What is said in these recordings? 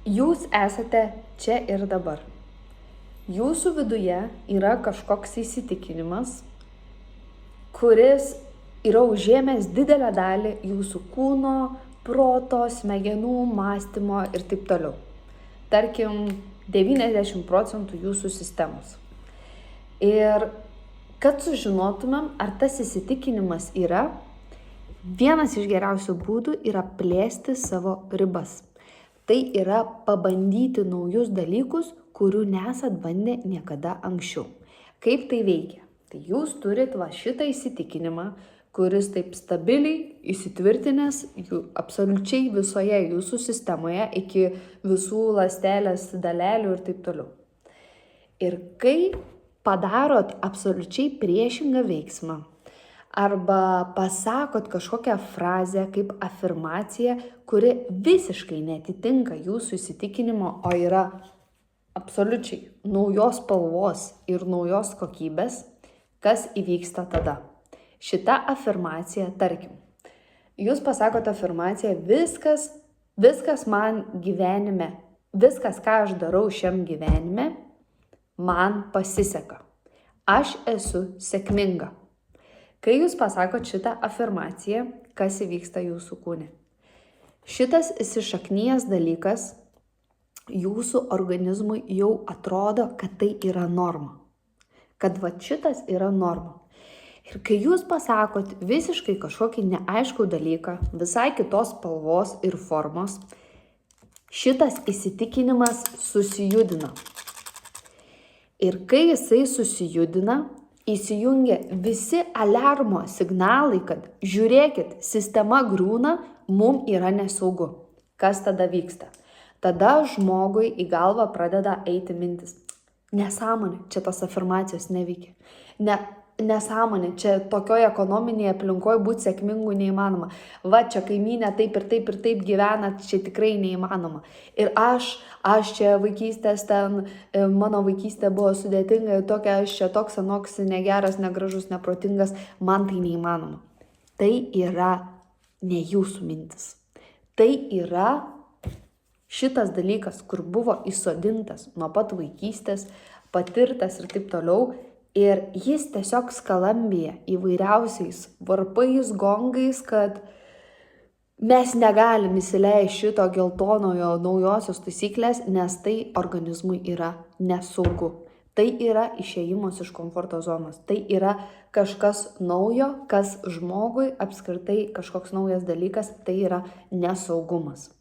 Jūs esate čia ir dabar. Jūsų viduje yra kažkoks įsitikinimas, kuris yra užėmęs didelę dalį jūsų kūno, proto, smegenų, mąstymo ir taip toliau. Tarkim, 90% jūsų sistemos. Ir kad sužinotumėm, ar tas įsitikinimas yra, vienas iš geriausių būdų yra plėsti savo ribas. Tai yra pabandyti naujus dalykus, kurių nesat bandę niekada anksčiau. Kaip tai veikia? Tai jūs turit šitą įsitikinimą, kuris taip stabiliai įsitvirtinęs absoliučiai visoje jūsų sistemoje iki visų ląstelės dalelių ir taip toliau. Ir kai padarot absoliučiai priešingą veiksmą arba pasakot kažkokią frazę kaip afirmaciją, kuri visiškai netitinka jūsų įsitikinimo, o yra absoliučiai naujos spalvos ir naujos kokybės, kas įvyksta tada? Šita afirmacija, tarkim, jūs pasakot afirmaciją, viskas man gyvenime, viskas, ką aš darau šiam gyvenime, man pasiseka. Aš esu sėkminga. Kai jūs pasakot šitą afirmaciją, kas įvyksta jūsų kūne? Šitas įsišaknyjęs dalykas jūsų organizmui jau atrodo, kad tai yra norma. Kad šitas yra norma. Ir kai jūs pasakot visiškai kažkokį neaiškų dalyką, visai kitos spalvos ir formos, šitas įsitikinimas susijudina. Ir kai jisai susijudina, įsijungia visi aliarmo signalai, kad žiūrėkit, sistema griūna, mums yra nesaugu. Kas tada vyksta? Tada žmogui į galvą pradeda eiti mintis. Nesąmonė, čia tos afirmacijos neveikia. Nesąmonė, čia tokioje ekonominėje aplinkoje būti sėkmingu neįmanoma. Čia kaimynė taip ir taip gyvena, čia tikrai neįmanoma. Ir aš čia vaikystės mano vaikystė buvo sudėtinga, aš čia toks anoks negeras, negražus, neprotingas, man tai neįmanoma. Tai yra ne jūsų mintis. Tai yra šitas dalykas, kur buvo įsodintas nuo pat vaikystės, patirtas ir taip toliau. Ir jis tiesiog skalambija įvairiausiais varpais, gongais, kad mes negalim įsileisti šito geltonojo naujosios taisyklės, nes tai organizmui yra nesaugu. Tai yra išėjimas iš komforto zonos. Tai yra kažkas naujo, kas žmogui apskritai kažkoks naujas dalykas, tai yra nesaugumas.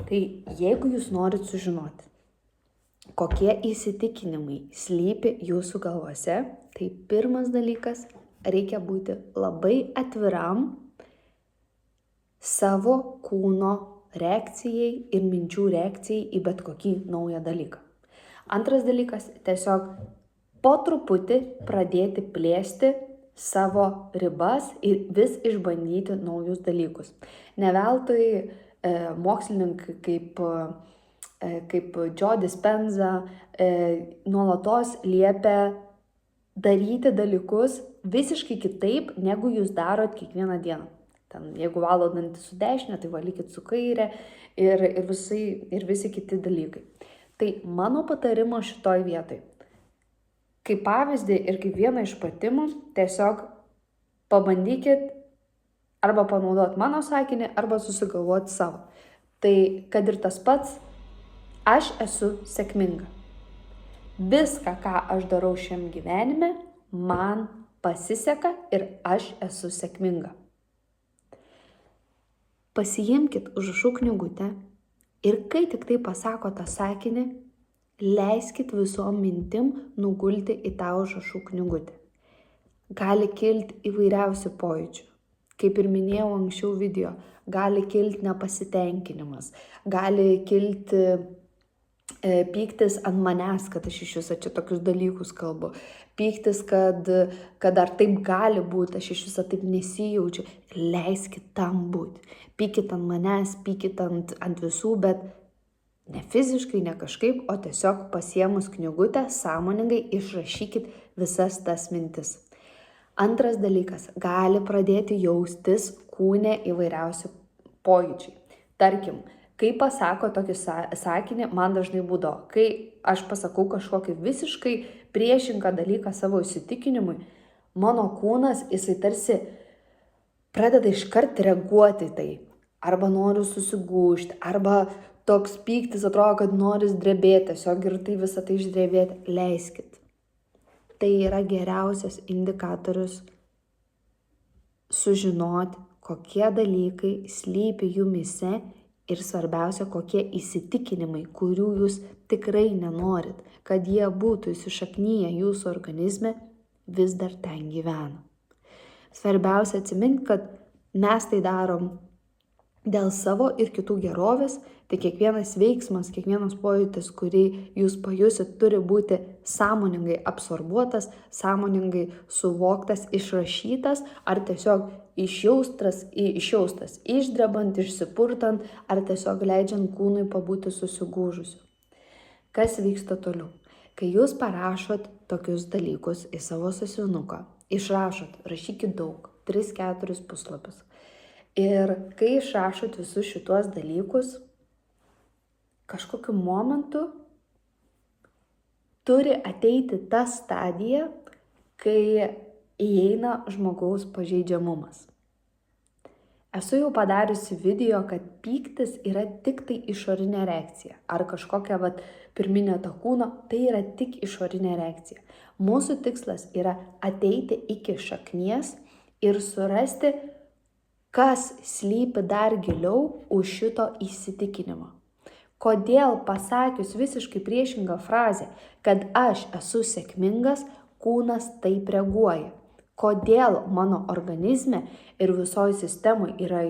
Tai jeigu jūs norit sužinoti, kokie įsitikinimai slypi jūsų galvose, tai pirmas dalykas, reikia būti labai atviram savo kūno reakcijai ir minčių reakcijai į bet kokį naują dalyką. Antras dalykas, tiesiog po truputį pradėti plėsti savo ribas ir vis išbandyti naujus dalykus. Ne veltui mokslininkai kaip Joe Dispenza nuolatos liepia daryti dalykus visiškai kitaip, negu jūs darot kiekvieną dieną. Jeigu valot dantis su dešinė, tai valykit su kairė ir visi kiti dalykai. Tai mano patarimas šitoj vietoj. Kaip pavyzdį ir kaip vieną iš pratimų, tiesiog pabandykit arba panaudoti mano sakinį, arba susigalvoti savo. Tai kad ir tas pats, aš esu sėkminga. Viską, ką aš darau šiam gyvenime, man pasiseka ir aš esu sėkminga. Pasiimkit užrašų knygutę ir kai tik tai pasako tą sakinį, leiskit visom mintim nugulti į tą užrašų knygutę. Gali kilti įvairiausių pojūčių. Kaip ir minėjau anksčiau video, gali kilti nepasitenkinimas, gali kilti pyktis ant manęs, kad aš iš viso čia tokius dalykus kalbu. Pyktis, kad ar taip gali būti, aš iš viso taip nesijaučiu. Leiskit tam būti. Pykit ant manęs, pykit ant visų, bet ne fiziškai, ne kažkaip, o tiesiog pasiėmus knygutę, sąmoningai išrašykit visas tas mintis. Antras dalykas, gali pradėti jaustis kūne įvairiausi pojūčiai. Tarkim, Kai pasako tokį sakinį, man dažnai būdavo, kai aš pasakau kažkokį visiškai priešingą dalyką savo įsitikinimui, mano kūnas, jisai tarsi pradeda iškart reaguoti į tai. Arba noriu susigūžti, arba toks pyktis atrodo, kad noris drebėti, tiesiog ir tai visą tai išdrebėti. Leiskit. Tai yra geriausias indikatorius sužinoti, kokie dalykai slypi jumyse ir svarbiausia, kokie įsitikinimai, kurių jūs tikrai nenorit, kad jie būtų įsišaknyję jūsų organizme, vis dar ten gyvena. Svarbiausia atsiminti, kad mes tai darom dėl savo ir kitų gerovės, tai kiekvienas veiksmas, kiekvienas pojūtis, kurį jūs pajusit, turi būti sąmoningai absorbuotas, sąmoningai suvoktas, išrašytas, ar tiesiog išjaustas, išdrebant, išsipurtant, ar tiesiog leidžiant kūnui pabūti susigūžusiu. Kas vyksta toliau? Kai jūs parašot tokius dalykus į savo sąsiuvinuką, išrašot, rašykit daug, 3-4 puslapius. Ir kai išrašot visus šituos dalykus, kažkokiu momentu turi ateiti ta stadija, kai įeina žmogaus pažeidžiamumas. Esu jau padariusi video, kad pyktis yra tik tai išorinė reakcija. Ar kažkokia pirminė to kūno, tai yra tik išorinė reakcija. Mūsų tikslas yra ateiti iki šaknies ir surasti, kas slypi dar giliau už šito įsitikinimo. Kodėl pasakius visiškai priešingą frazę, kad aš esu sėkmingas, kūnas taip reaguoja. Kodėl mano organizme ir visoje sistemoje yra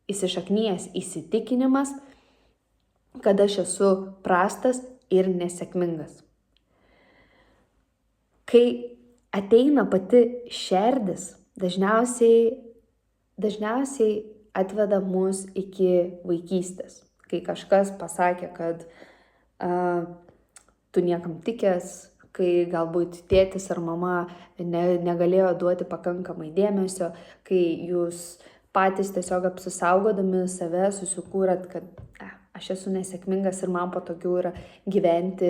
įsišaknyjęs įsitikinimas, kad aš esu prastas ir nesėkmingas. Kai ateina pati šerdis, dažniausiai atveda mus iki vaikystės. Kai kažkas pasakė, kad tu niekam tikęs, kai galbūt tėtis ar mama negalėjo duoti pakankamai dėmesio, kai jūs patys tiesiog apsisaugodami save susikūrėt, kad aš esu nesėkmingas ir man patogiau yra gyventi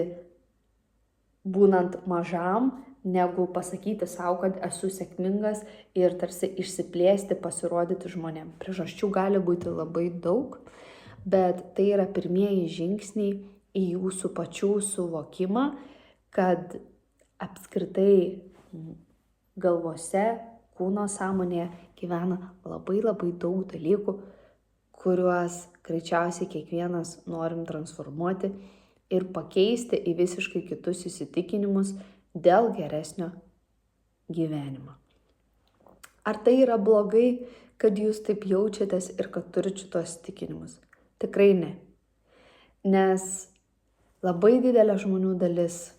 būnant mažam, negu pasakyti savo, kad esu sėkmingas ir tarsi išsiplėsti, pasirodyti žmonėm. Priežasčių gali būti labai daug, bet tai yra pirmieji žingsniai į jūsų pačių suvokimą, kad apskritai galvose, kūno sąmonėje gyvena labai daug dalykų, kuriuos greičiausiai kiekvienas norim transformuoti ir pakeisti į visiškai kitus įsitikinimus dėl geresnio gyvenimo. Ar tai yra blogai, kad jūs taip jaučiatės ir kad turite šitos įsitikinimus? Tikrai ne. Nes labai didelė žmonių dalis,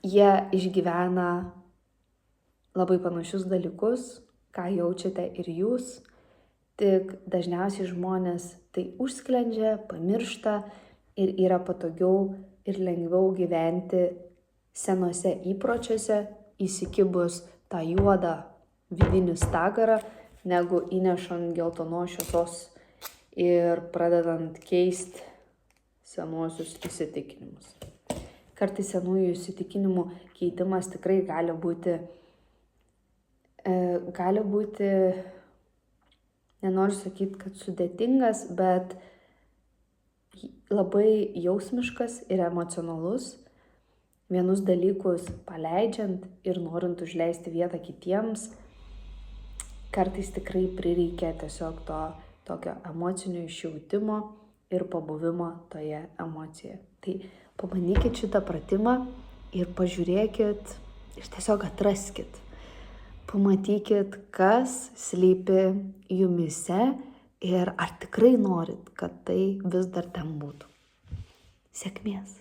jie išgyvena labai panašius dalykus, ką jaučiate ir jūs, tik dažniausiai žmonės tai užsklendžia, pamiršta ir yra patogiau ir lengviau gyventi senose įpročiuose, įsikibus tą juodą vidinį stagarą, negu įnešant geltonos šviesos ir pradedant keisti senuosius įsitikinimus. Kartais senųjų įsitikinimų keitimas tikrai gali būti, nenoriu sakyti, kad sudėtingas, bet labai jausmiškas ir emocionalus. Vienus dalykus paleidžiant ir norint užleisti vietą kitiems, kartais tikrai prireikia tiesiog tokio emocinio išjautimo ir pabuvimo toje emocijoje. Tai pabandykit šitą pratimą ir pažiūrėkit ir tiesiog atraskit. Pamatykit, kas slypi jumyse ir ar tikrai norit, kad tai vis dar ten būtų. Sėkmės!